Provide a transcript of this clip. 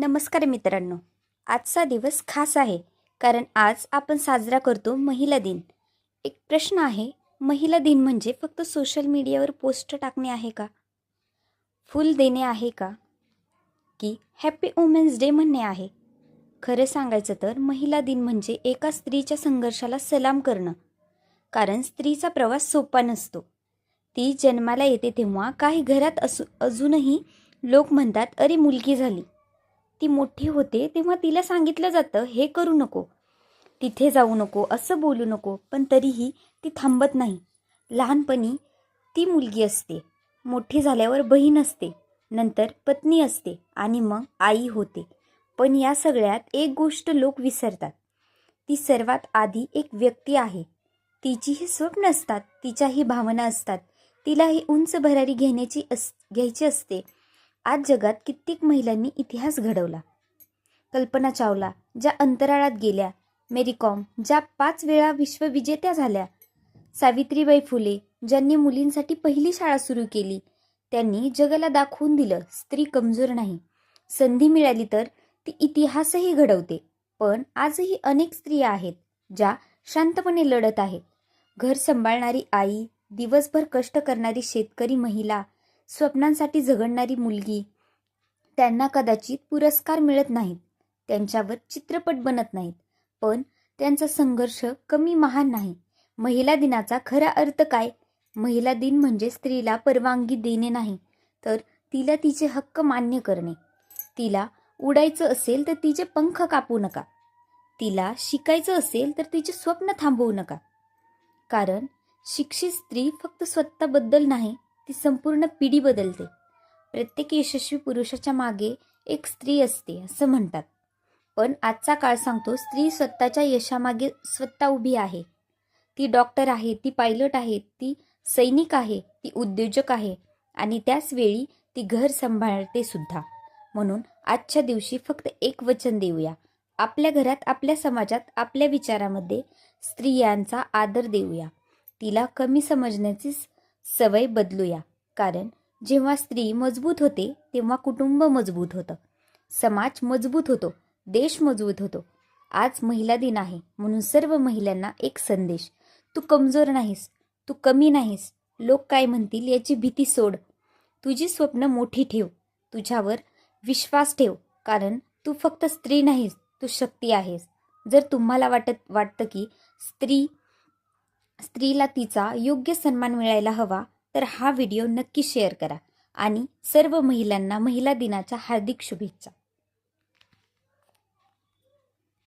नमस्कार मित्रांनो. आजचा दिवस खास आहे कारण आज आपण साजरा करतो महिला दिन. एक प्रश्न आहे, महिला दिन म्हणजे फक्त सोशल मीडियावर पोस्ट टाकणे आहे का? फुल देणे आहे का? की हॅपी वुमेन्स डे म्हणणे आहे? खरं सांगायचं तर महिला दिन म्हणजे एका स्त्रीच्या संघर्षाला सलाम करणं. कारण स्त्रीचा प्रवास सोपा नसतो. ती जन्माला येते तेव्हा काही घरात अजूनही लोक म्हणतात, अरे मुलगी झाली. ती मोठी होते तेव्हा तिला सांगितलं जातं, हे करू नको, तिथे जाऊ नको, असं बोलू नको, पण तरीही ती थांबत नाही. लहानपणी ती मुलगी असते, मोठी झाल्यावर बहीण असते, नंतर पत्नी असते आणि मग आई होते. पण या सगळ्यात एक गोष्ट लोक विसरतात. ती सर्वात आधी एक व्यक्ती आहे. तिचीही स्वप्न असतात, तिच्याही भावना असतात, तिलाही उंच भरारी घ्यायची असते. आज जगात कित्येक महिलांनी इतिहास घडवला. कल्पना चावला ज्या अंतराळात गेल्या, मेरी कॉम ज्या 5 वेळा विश्वविजेत्या झाल्या, सावित्रीबाई फुले ज्यांनी मुलींसाठी पहिली शाळा सुरू केली. त्यांनी जगाला दाखवून दिलं, स्त्री कमजोर नाही. संधी मिळाली तर ती इतिहासही घडवते. पण आजही अनेक स्त्रिया आहेत ज्या शांतपणे लढत आहेत. घर सांभाळणारी आई, दिवसभर कष्ट करणारी शेतकरी महिला, स्वप्नांसाठी झगडणारी मुलगी. त्यांना कदाचित पुरस्कार मिळत नाहीत, त्यांच्यावर चित्रपट बनत नाहीत, पण त्यांचा संघर्ष कमी महान नाही. महिला दिनाचा खरा अर्थ काय? महिला दिन म्हणजे स्त्रीला परवानगी देणे नाही, तर तिला तिचे हक्क मान्य करणे. तिला उडायचं असेल तर तिचे पंख कापू नका. तिला शिकायचं असेल तर तिचे स्वप्न थांबवू नका. कारण शिक्षित स्त्री फक्त स्वतःबद्दल नाही, ती संपूर्ण पिढी बदलते. प्रत्येक यशस्वी पुरुषाच्या मागे एक स्त्री असते असं म्हणतात. पण आजचा काळ सांगतो, स्त्री स्वतःच्या यशामागे स्वतः उभी आहे. ती डॉक्टर आहे, ती पायलट आहे, ती सैनिक आहे, ती उद्योजक आहे आणि त्याच वेळी ती घर सांभाळते सुद्धा. म्हणून आजच्या दिवशी फक्त एक वचन देऊया. आपल्या घरात, आपल्या समाजात, आपल्या विचारामध्ये स्त्रियांचा आदर देऊया. तिला कमी समजण्याची सवय बदलूया. कारण जेव्हा स्त्री मजबूत होते तेव्हा कुटुंब मजबूत होतं, समाज मजबूत होतो, देश मजबूत होतो. आज महिला दिन आहे म्हणून सर्व महिलांना एक संदेश. तू कमजोर नाहीस, तू कमी नाहीस. लोक काय म्हणतील याची भीती सोड. तुझी स्वप्न मोठी ठेव, तुझ्यावर विश्वास ठेव. कारण तू फक्त स्त्री नाहीस, तू शक्ती आहेस. जर तुम्हाला वाटतं की स्त्रीला तिचा योग्य सन्मान मिळायला हवा, तर हा व्हिडिओ नक्की शेअर करा आणि सर्व महिलांना महिला दिनाच्या हार्दिक शुभेच्छा.